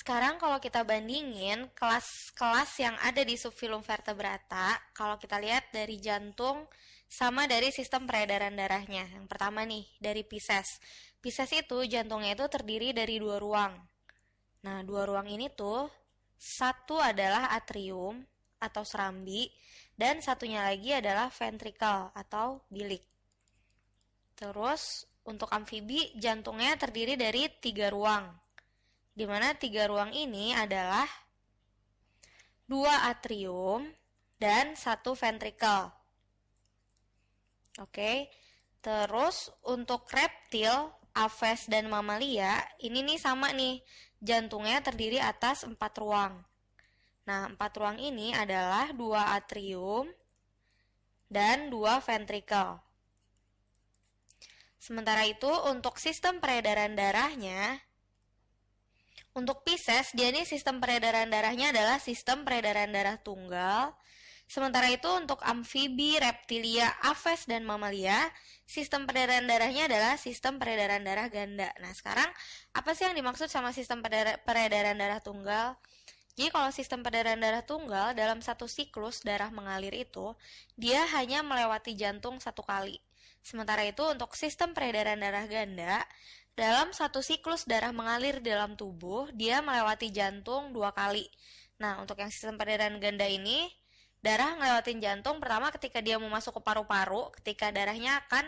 Sekarang kalau kita bandingin kelas-kelas yang ada di subfilum vertebrata, kalau kita lihat dari jantung sama dari sistem peredaran darahnya. Yang pertama nih, dari Pisces. Pisces itu jantungnya itu terdiri dari 2 ruang. Nah, 2 ruang ini tuh, satu adalah atrium atau serambi, dan satunya lagi adalah ventricle atau bilik. Terus, untuk amfibi, jantungnya terdiri dari 3 ruang. Di mana 3 ruang ini adalah 2 atrium dan 1 ventricle. Oke. Terus untuk reptil, aves dan mamalia, ini nih sama nih. Jantungnya terdiri atas 4 ruang. Nah, 4 ruang ini adalah 2 atrium dan 2 ventricle. Sementara itu untuk sistem peredaran darahnya, untuk Pisces, dia nih sistem peredaran darahnya adalah sistem peredaran darah tunggal. Sementara itu untuk amfibi, reptilia, aves, dan mamalia, sistem peredaran darahnya adalah sistem peredaran darah ganda. Nah, sekarang apa sih yang dimaksud sama sistem peredaran darah tunggal? Jadi kalau sistem peredaran darah tunggal, dalam satu siklus darah mengalir itu, dia hanya melewati jantung 1 kali. Sementara itu untuk sistem peredaran darah ganda, dalam satu siklus darah mengalir dalam tubuh, dia melewati jantung 2 kali. Nah, untuk yang sistem peredaran ganda ini, darah ngelewatin jantung pertama ketika dia mau masuk ke paru-paru, ketika darahnya akan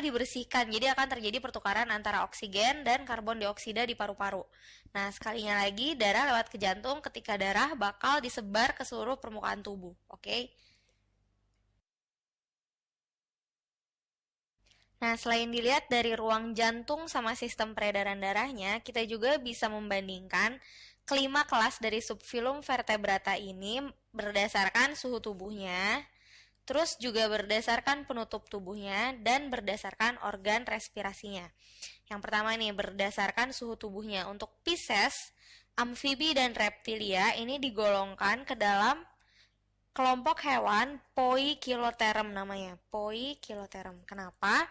dibersihkan. Jadi akan terjadi pertukaran antara oksigen dan karbon dioksida di paru-paru. Nah, sekalinya lagi darah lewat ke jantung ketika darah bakal disebar ke seluruh permukaan tubuh. Oke? Nah, selain dilihat dari ruang jantung sama sistem peredaran darahnya, kita juga bisa membandingkan kelima kelas dari subfilum vertebrata ini berdasarkan suhu tubuhnya, terus juga berdasarkan penutup tubuhnya, dan berdasarkan organ respirasinya. Yang pertama nih, berdasarkan suhu tubuhnya. Untuk Pisces, amfibi, dan reptilia ini digolongkan ke dalam kelompok hewan Poikilotherium namanya. Poikilotherium. Kenapa?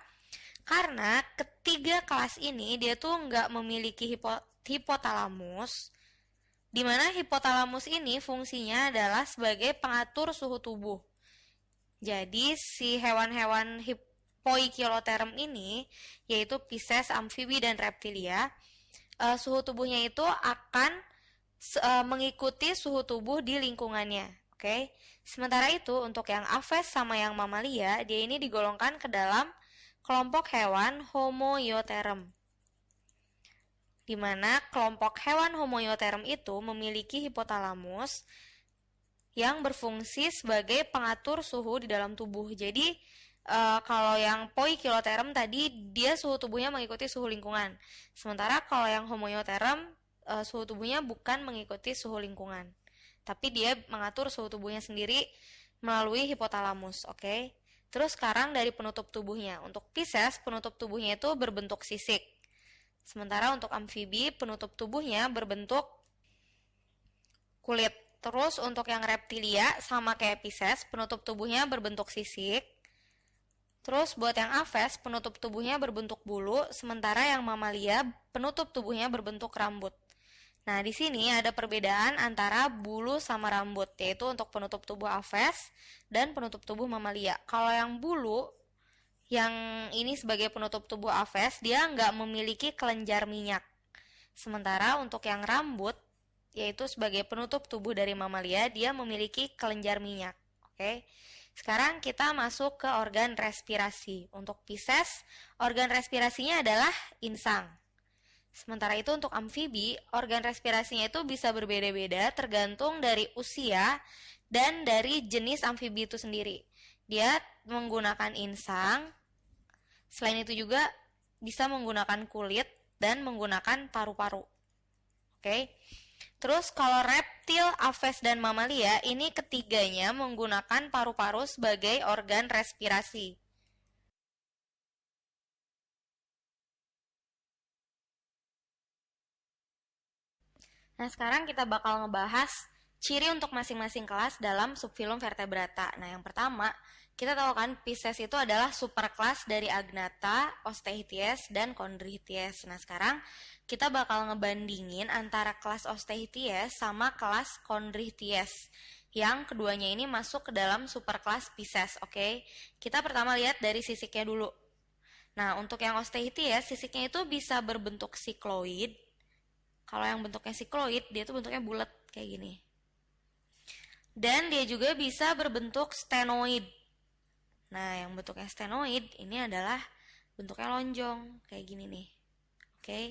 Karena ketiga kelas ini dia tuh nggak memiliki hipotalamus, di mana hipotalamus ini fungsinya adalah sebagai pengatur suhu tubuh. Jadi si hewan-hewan Poikilotherium ini, yaitu Pisces, amfibi, dan reptilia, suhu tubuhnya itu akan mengikuti suhu tubuh di lingkungannya. Oke. Sementara itu untuk yang aves sama yang mamalia, dia ini digolongkan ke dalam kelompok hewan Homoeotherium, di mana kelompok hewan Homoeotherium itu memiliki hipotalamus yang berfungsi sebagai pengatur suhu di dalam tubuh. Jadi kalau yang Poikilotherium tadi dia suhu tubuhnya mengikuti suhu lingkungan, sementara kalau yang Homoeotherium suhu tubuhnya bukan mengikuti suhu lingkungan, tapi dia mengatur suhu tubuhnya sendiri melalui hipotalamus. Oke. Terus sekarang dari penutup tubuhnya. Untuk Pisces, penutup tubuhnya itu berbentuk sisik. Sementara untuk amfibi, penutup tubuhnya berbentuk kulit. Terus untuk yang reptilia, sama kayak Pisces, penutup tubuhnya berbentuk sisik. Terus buat yang aves, penutup tubuhnya berbentuk bulu. Sementara yang mamalia, penutup tubuhnya berbentuk rambut. Nah, di sini ada perbedaan antara bulu sama rambut, yaitu untuk penutup tubuh aves dan penutup tubuh mamalia. Kalau yang bulu, yang ini sebagai penutup tubuh aves, dia nggak memiliki kelenjar minyak. Sementara untuk yang rambut, yaitu sebagai penutup tubuh dari mamalia, dia memiliki kelenjar minyak. Oke. Sekarang kita masuk ke organ respirasi. Untuk Pisces, organ respirasinya adalah insang. Sementara itu untuk amfibi, organ respirasinya itu bisa berbeda-beda tergantung dari usia dan dari jenis amfibi itu sendiri. Dia menggunakan insang, selain itu juga bisa menggunakan kulit dan menggunakan paru-paru. Oke. Terus kalau reptil, aves, dan mamalia, ini ketiganya menggunakan paru-paru sebagai organ respirasi. Nah, sekarang kita bakal ngebahas ciri untuk masing-masing kelas dalam subfilum vertebrata. Nah, yang pertama, Kita tahu kan Pisces itu adalah superkelas dari Agnatha, Osteichthyes, dan Chondrichthyes. Nah, sekarang kita bakal ngebandingin antara kelas Osteichthyes sama kelas Chondrichthyes. Yang keduanya ini masuk ke dalam superkelas Pisces, oke? Kita pertama lihat dari sisiknya dulu. Nah, untuk yang Osteichthyes, sisiknya itu bisa berbentuk sikloid. Kalau yang bentuknya sikloid, dia tuh bentuknya bulat kayak gini. Dan dia juga bisa berbentuk stenoid. Nah, yang bentuknya stenoid ini adalah bentuknya lonjong kayak gini nih. Oke.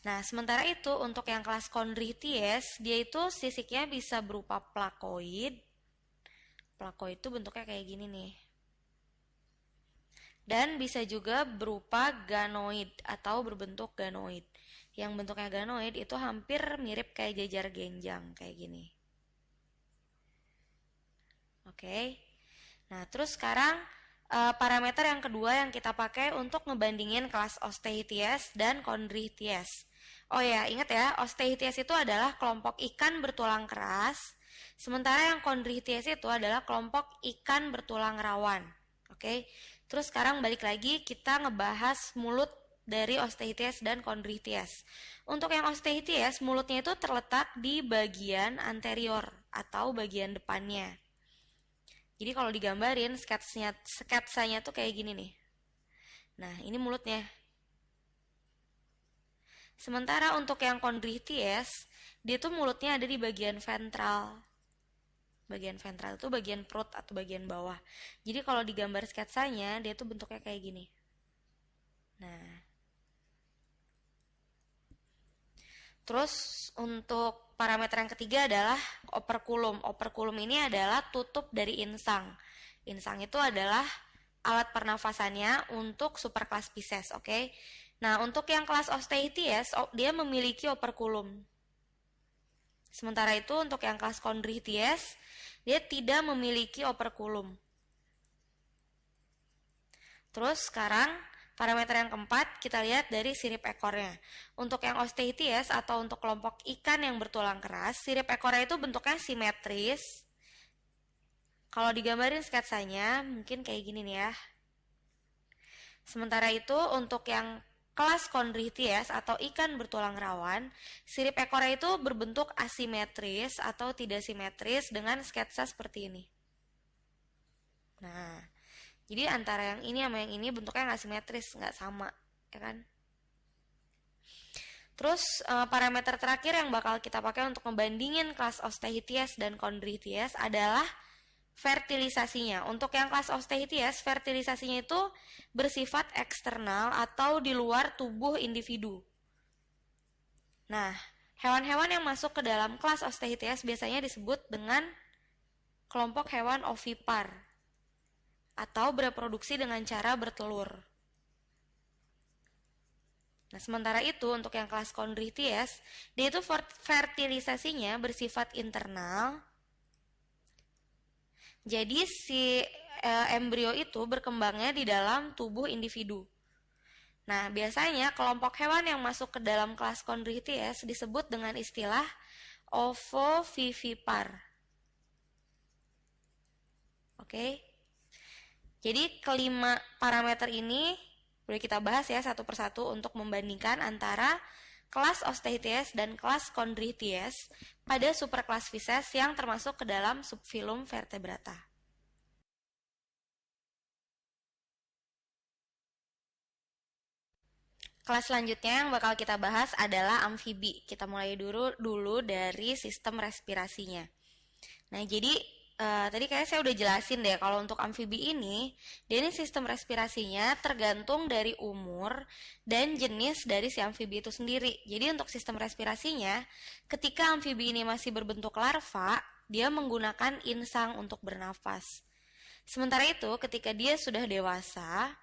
Nah, sementara itu untuk yang kelas Chondrichthyes, dia itu sisiknya bisa berupa plakoid. Plakoid itu bentuknya kayak gini nih. Dan bisa juga berupa ganoid atau berbentuk ganoid. Yang bentuknya ganoid itu hampir mirip kayak jajar genjang kayak gini. Oke. Nah, terus sekarang parameter yang kedua yang kita pakai untuk ngebandingin kelas Osteichthyes dan Chondrichthyes. Oh ya, ingat ya, Osteichthyes itu adalah kelompok ikan bertulang keras, sementara yang Chondrichthyes itu adalah kelompok ikan bertulang rawan. Oke. Terus sekarang balik lagi kita ngebahas mulut dari Osteichthyes dan Chondrichthyes. Untuk yang Osteichthyes, mulutnya itu terletak di bagian anterior atau bagian depannya. Jadi kalau digambarin sketsanya tuh kayak gini nih. Nah, ini mulutnya. Sementara untuk yang Chondrichthyes, dia tuh mulutnya ada di bagian ventral. Bagian ventral itu bagian perut atau bagian bawah. Jadi kalau digambar sketsanya, dia tuh bentuknya kayak gini. Nah. Terus untuk parameter yang ketiga adalah operculum. Operculum ini adalah tutup dari insang. Insang itu adalah alat pernafasannya untuk superkelas Pisces, oke? Nah, untuk yang kelas Osteichthyes, dia memiliki operculum. Sementara itu untuk yang kelas Chondrichthyes, dia tidak memiliki operculum. Terus sekarang parameter yang keempat kita lihat dari sirip ekornya. Untuk yang Osteichthyes atau untuk kelompok ikan yang bertulang keras, sirip ekornya itu bentuknya simetris. Kalau digambarin sketsanya mungkin kayak gini nih ya. Sementara itu untuk yang kelas Chondrichthyes atau ikan bertulang rawan, sirip ekornya itu berbentuk asimetris atau tidak simetris dengan sketsa seperti ini. Nah, jadi antara yang ini sama yang ini bentuknya nggak simetris, nggak sama, ya kan? Terus parameter terakhir yang bakal kita pakai untuk membandingin kelas Osteichthyes dan Chondrichthyes adalah fertilisasinya. Untuk yang kelas Osteichthyes, fertilisasinya itu bersifat eksternal atau di luar tubuh individu. Nah, hewan-hewan yang masuk ke dalam kelas Osteichthyes biasanya disebut dengan kelompok hewan ovipar atau bereproduksi dengan cara bertelur. Nah, sementara itu untuk yang kelas Chondrichthyes, dia itu fertilisasinya bersifat internal. Jadi si embrio itu berkembangnya di dalam tubuh individu. Nah, biasanya kelompok hewan yang masuk ke dalam kelas Chondrichthyes disebut dengan istilah ovovivipar. Oke. Jadi kelima parameter ini boleh kita bahas ya satu persatu untuk membandingkan antara kelas Osteichthyes dan kelas Chondrichthyes pada superkelas Pisces yang termasuk ke dalam subfilum Vertebrata. Kelas selanjutnya yang bakal kita bahas adalah amfibi. Kita mulai dulu dari sistem respirasinya. Nah, jadi tadi kayaknya saya udah jelasin deh kalau untuk amfibi ini, dia ini sistem respirasinya tergantung dari umur dan jenis dari si amfibi itu sendiri. Jadi untuk sistem respirasinya, ketika amfibi ini masih berbentuk larva, dia menggunakan insang untuk bernafas. Sementara itu, ketika dia sudah dewasa,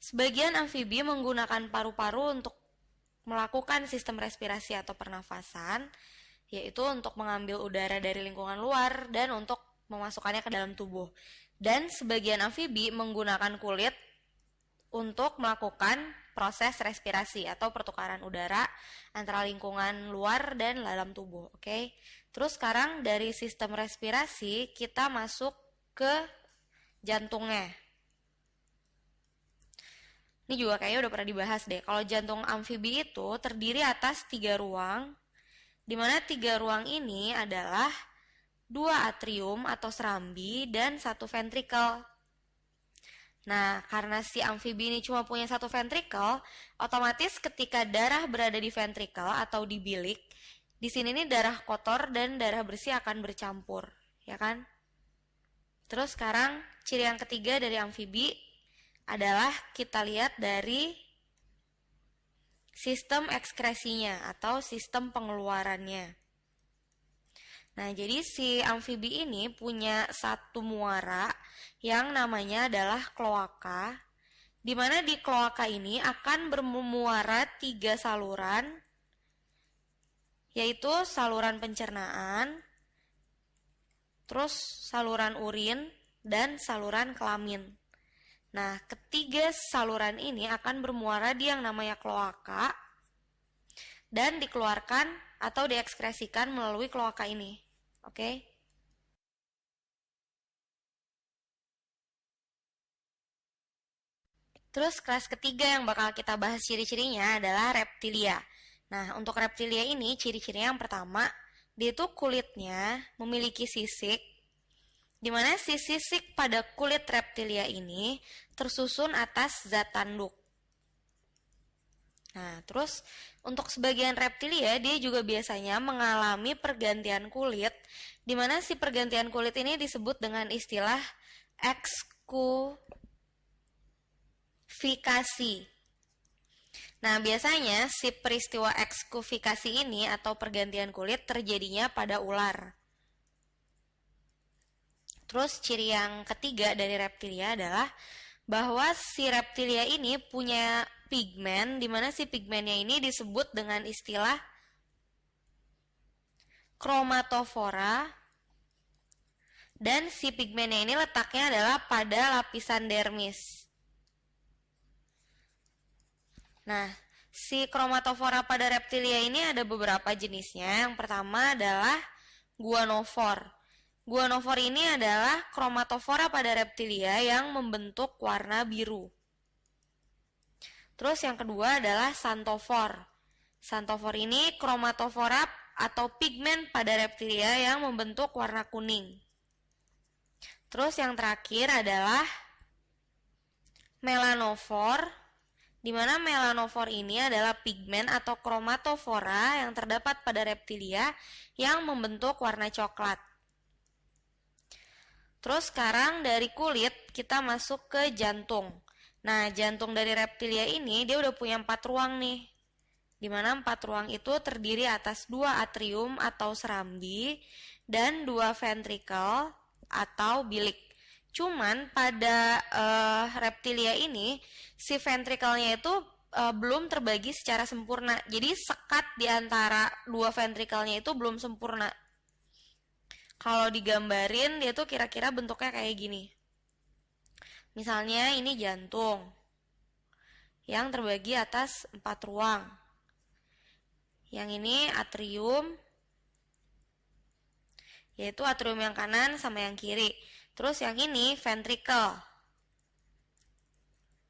sebagian amfibi menggunakan paru-paru untuk melakukan sistem respirasi atau pernafasan, yaitu untuk mengambil udara dari lingkungan luar dan untuk memasukkannya ke dalam tubuh. Dan sebagian amfibi menggunakan kulit untuk melakukan proses respirasi atau pertukaran udara antara lingkungan luar dan dalam tubuh. Oke. Terus sekarang dari sistem respirasi kita masuk ke jantungnya. Ini juga kayaknya udah pernah dibahas deh. Kalau jantung amfibi itu terdiri atas 3 ruang, di mana 3 ruang ini adalah 2 atrium atau serambi dan 1 ventrikel. Nah, karena si amfibi ini cuma punya 1 ventrikel, otomatis ketika darah berada di ventrikel atau di bilik, di sini nih darah kotor dan darah bersih akan bercampur, ya kan? Terus sekarang ciri yang ketiga dari amfibi adalah kita lihat dari sistem ekskresinya atau sistem pengeluarannya. Nah, jadi si amfibi ini punya satu muara yang namanya adalah kloaka, di mana di kloaka ini akan bermuara 3 saluran, yaitu saluran pencernaan, terus saluran urin, dan saluran kelamin. Nah, ketiga saluran ini akan bermuara di yang namanya kloaka dan dikeluarkan atau diekskresikan melalui kloaka ini. Oke? Terus kelas ketiga yang bakal kita bahas ciri-cirinya adalah reptilia. Nah, untuk reptilia ini ciri-cirinya yang pertama, dia itu kulitnya memiliki sisik, di mana si sisik pada kulit reptilia ini tersusun atas zat tanduk. Nah, terus untuk sebagian reptilia dia juga biasanya mengalami pergantian kulit, di mana si pergantian kulit ini disebut dengan istilah ekskuvifikasi. Nah, biasanya si peristiwa ekskuvifikasi ini atau pergantian kulit terjadinya pada ular. Terus ciri yang ketiga dari reptilia adalah bahwa si reptilia ini punya pigmen, di mana si pigmennya ini disebut dengan istilah kromatofora, dan si pigmennya ini letaknya adalah pada lapisan dermis. Nah, si kromatofora pada reptilia ini ada beberapa jenisnya. Yang pertama adalah guanofor. Guanofor ini adalah kromatofora pada reptilia yang membentuk warna biru. Terus yang kedua adalah xanthophore. Xanthophore ini kromatofora atau pigmen pada reptilia yang membentuk warna kuning. Terus yang terakhir adalah melanophore, di mana melanophore ini adalah pigmen atau kromatofora yang terdapat pada reptilia yang membentuk warna coklat. Terus sekarang dari kulit kita masuk ke jantung. Nah, jantung dari reptilia ini dia udah punya 4 ruang nih. Dimana 4 ruang itu terdiri atas 2 atrium atau serambi dan 2 ventrikel atau bilik. Cuman pada reptilia ini si ventrikelnya itu belum terbagi secara sempurna. Jadi sekat di antara 2 ventrikelnya itu belum sempurna. Kalau digambarin dia tuh kira-kira bentuknya kayak gini. Misalnya ini jantung yang terbagi atas 4 ruang. Yang ini atrium, yaitu atrium yang kanan sama yang kiri. Terus yang ini ventrikel.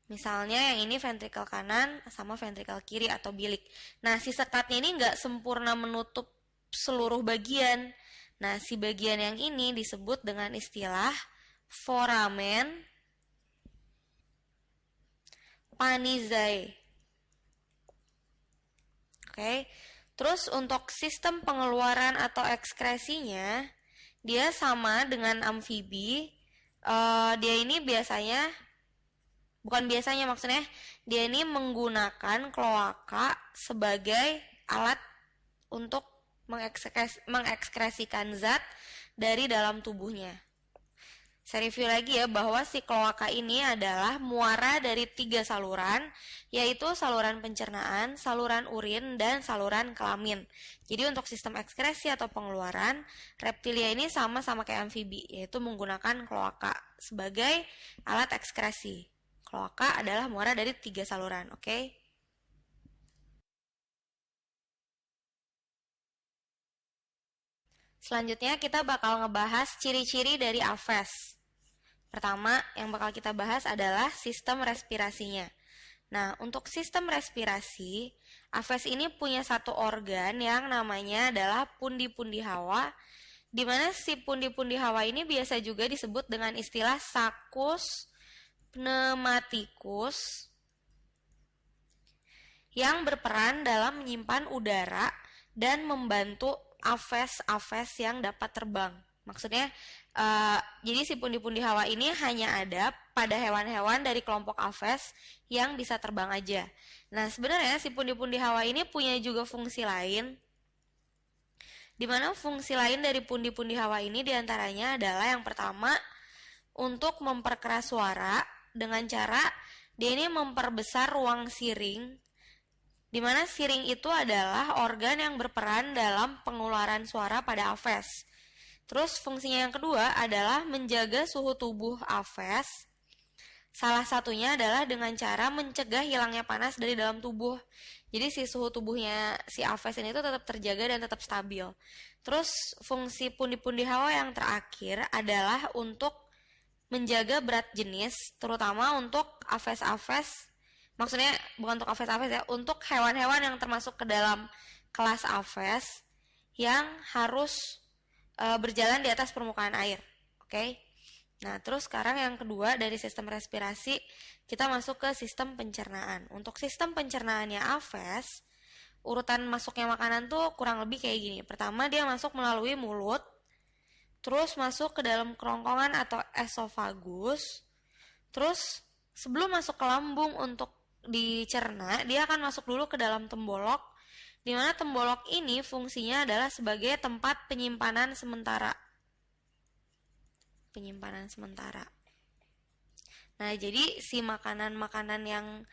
Misalnya yang ini ventrikel kanan sama ventrikel kiri atau bilik. Nah, si sekatnya ini nggak sempurna menutup seluruh bagian. Nah, si bagian yang ini disebut dengan istilah foramen Panizae. Oke. Terus untuk sistem pengeluaran atau ekskresinya, dia sama dengan amfibi. Dia ini biasanya, bukan biasanya maksudnya, dia ini menggunakan kloaka sebagai alat untuk mengekskresikan zat dari dalam tubuhnya. Saya review lagi ya bahwa si kloaka ini adalah muara dari 3 saluran, yaitu saluran pencernaan, saluran urin, dan saluran kelamin. Jadi untuk sistem ekskresi atau pengeluaran, reptilia ini sama kayak amfibi, yaitu menggunakan kloaka sebagai alat ekskresi. Kloaka adalah muara dari 3 saluran, oke? Selanjutnya kita bakal ngebahas ciri-ciri dari Aves. Pertama, yang bakal kita bahas adalah sistem respirasinya. Nah, untuk sistem respirasi, Aves ini punya satu organ yang namanya adalah pundi-pundi hawa, di mana si pundi-pundi hawa ini biasa juga disebut dengan istilah saccus pneumaticus, yang berperan dalam menyimpan udara dan membantu aves-aves yang dapat terbang. Maksudnya, jadi si pundi-pundi hawa ini hanya ada pada hewan-hewan dari kelompok aves yang bisa terbang aja. Nah, sebenarnya si pundi-pundi hawa ini punya juga fungsi lain, di mana fungsi lain dari pundi-pundi hawa ini diantaranya adalah yang pertama, untuk memperkeras suara dengan cara dia ini memperbesar ruang siring, di mana siring itu adalah organ yang berperan dalam pengeluaran suara pada aves. Terus fungsinya yang kedua adalah menjaga suhu tubuh aves. Salah satunya adalah dengan cara mencegah hilangnya panas dari dalam tubuh. Jadi si suhu tubuhnya si aves ini tuh tetap terjaga dan tetap stabil. Terus fungsi pundi-pundi hawa yang terakhir adalah untuk menjaga berat jenis, terutama untuk aves-aves. Maksudnya bukan untuk aves-aves ya, untuk hewan-hewan yang termasuk ke dalam kelas aves yang harus berjalan di atas permukaan air. Oke. Nah, terus sekarang yang kedua dari sistem respirasi, kita masuk ke sistem pencernaan. Untuk sistem pencernaannya aves, urutan masuknya makanan tuh kurang lebih kayak gini. Pertama, dia masuk melalui mulut, terus masuk ke dalam kerongkongan atau esofagus, terus sebelum masuk ke lambung untuk dicerna, dia akan masuk dulu ke dalam tembolok, di mana tembolok ini fungsinya adalah sebagai tempat penyimpanan sementara. Nah, jadi si makanan-makanan yang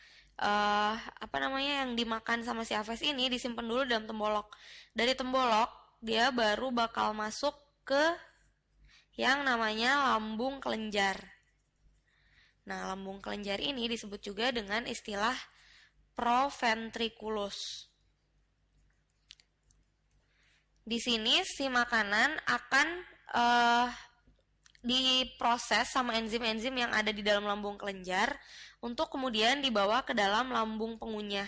yang dimakan sama si aves ini disimpan dulu dalam tembolok. Dari tembolok dia baru bakal masuk ke yang namanya lambung kelenjar. Nah, lambung kelenjar ini disebut juga dengan istilah proventriculus. Di sini si makanan akan diproses sama enzim-enzim yang ada di dalam lambung kelenjar untuk kemudian dibawa ke dalam lambung pengunyah.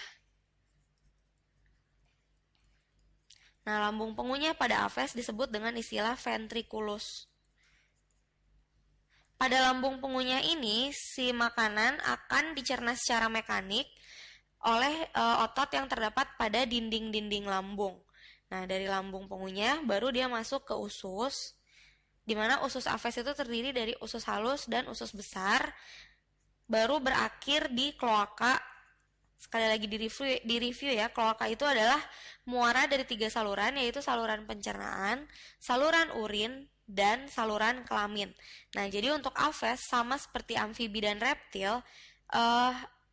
Nah, lambung pengunyah pada aves disebut dengan istilah ventriculus. Pada lambung pengunyah ini, si makanan akan dicerna secara mekanik oleh otot yang terdapat pada dinding-dinding lambung. Nah, dari lambung pengunyah baru dia masuk ke usus, di mana usus aves itu terdiri dari usus halus dan usus besar, baru berakhir di kloaka. Sekali lagi di review ya, kloaka itu adalah muara dari 3 saluran, yaitu saluran pencernaan, saluran urin, dan saluran kelamin. Nah, jadi untuk aves sama seperti amfibi dan reptil,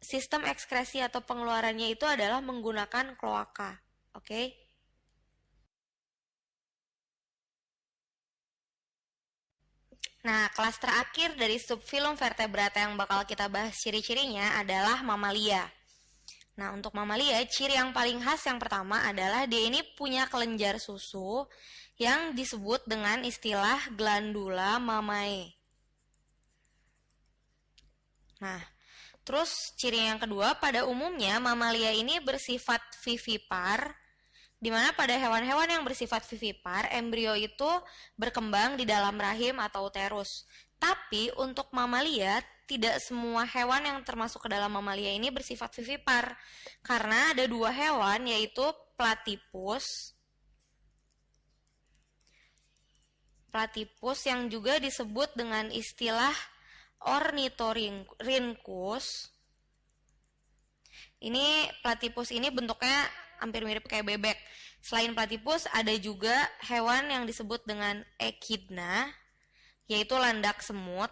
sistem ekskresi atau pengeluarannya itu adalah menggunakan kloaka. Oke? Nah, kelas terakhir dari subfilum vertebrata yang bakal kita bahas ciri-cirinya adalah mamalia. Nah, untuk mamalia, ciri yang paling khas yang pertama adalah dia ini punya kelenjar susu yang disebut dengan istilah glandula mamae. Nah, terus ciri yang kedua, pada umumnya mamalia ini bersifat vivipar, di mana pada hewan-hewan yang bersifat vivipar, embrio itu berkembang di dalam rahim atau uterus. Tapi untuk mamalia, tidak semua hewan yang termasuk ke dalam mamalia ini bersifat vivipar. Karena ada 2 hewan, yaitu platypus yang juga disebut dengan istilah ornithorhynchus. Ini platypus ini bentuknya hampir mirip kayak bebek. Selain platypus, ada juga hewan yang disebut dengan echidna, yaitu landak semut.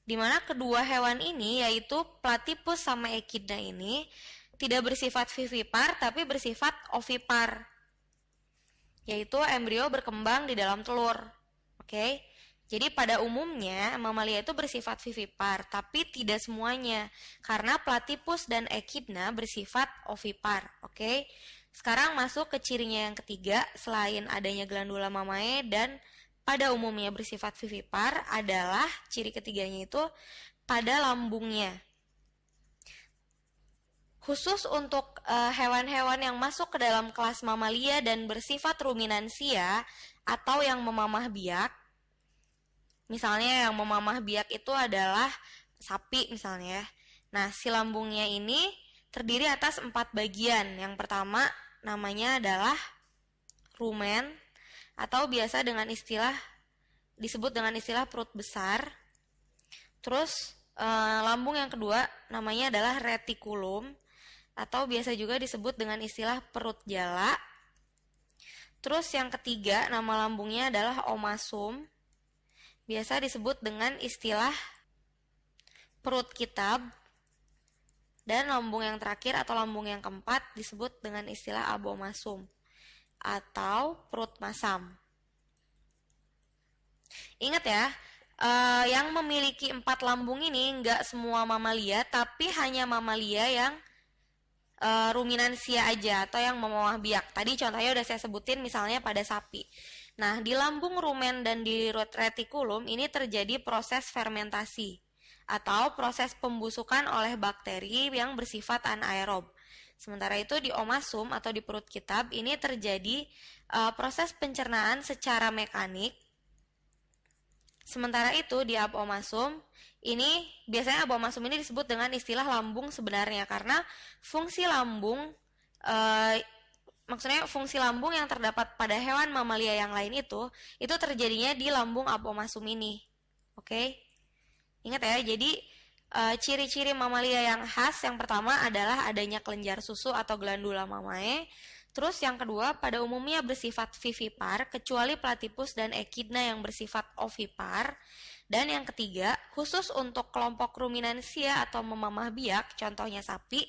Di mana kedua hewan ini, yaitu platypus sama echidna ini, tidak bersifat vivipar tapi bersifat ovipar, yaitu embrio berkembang di dalam telur. Oke? Jadi pada umumnya mamalia itu bersifat vivipar, tapi tidak semuanya, karena platypus dan echidna bersifat ovipar. Oke? Sekarang masuk ke cirinya yang ketiga, selain adanya glandula mamae dan pada umumnya bersifat vivipar adalah ciri ketiganya itu pada lambungnya. Khusus untuk hewan-hewan yang masuk ke dalam kelas mamalia dan bersifat ruminansia atau yang memamah biak, misalnya yang memamah biak itu adalah sapi misalnya. Nah, si lambungnya ini terdiri atas 4 bagian. Yang pertama namanya adalah rumen atau biasa disebut dengan istilah perut besar. Terus lambung yang kedua namanya adalah retikulum atau biasa juga disebut dengan istilah perut jala. Terus yang ketiga nama lambungnya adalah omasum, biasa disebut dengan istilah perut kitab. Dan lambung yang terakhir atau lambung yang keempat disebut dengan istilah abomasum atau perut masam. Ingat ya, yang memiliki 4 lambung ini nggak semua mamalia, tapi hanya mamalia yang ruminansia aja atau yang memamah biak. Tadi contohnya udah saya sebutin misalnya pada sapi. Nah, di lambung rumen dan di retikulum ini terjadi proses fermentasi atau proses pembusukan oleh bakteri yang bersifat anaerob. Sementara itu di omasum atau di perut kitab ini terjadi proses pencernaan secara mekanik. Sementara itu di abomasum ini biasanya abomasum ini disebut dengan istilah lambung sebenarnya karena fungsi lambung maksudnya fungsi lambung yang terdapat pada hewan mamalia yang lain itu terjadinya di lambung abomasum ini. Oke? Ingat ya, jadi ciri-ciri mamalia yang khas yang pertama adalah adanya kelenjar susu atau glandula mamae. Terus yang kedua pada umumnya bersifat vivipar kecuali platypus dan echidna yang bersifat ovipar. Dan yang ketiga, khusus untuk kelompok ruminansia atau memamah biak, contohnya sapi,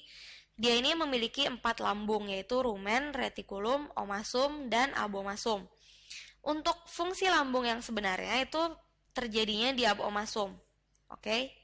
dia ini memiliki 4 lambung yaitu rumen, retikulum, omasum, dan abomasum. Untuk fungsi lambung yang sebenarnya itu terjadinya di abomasum. Oke.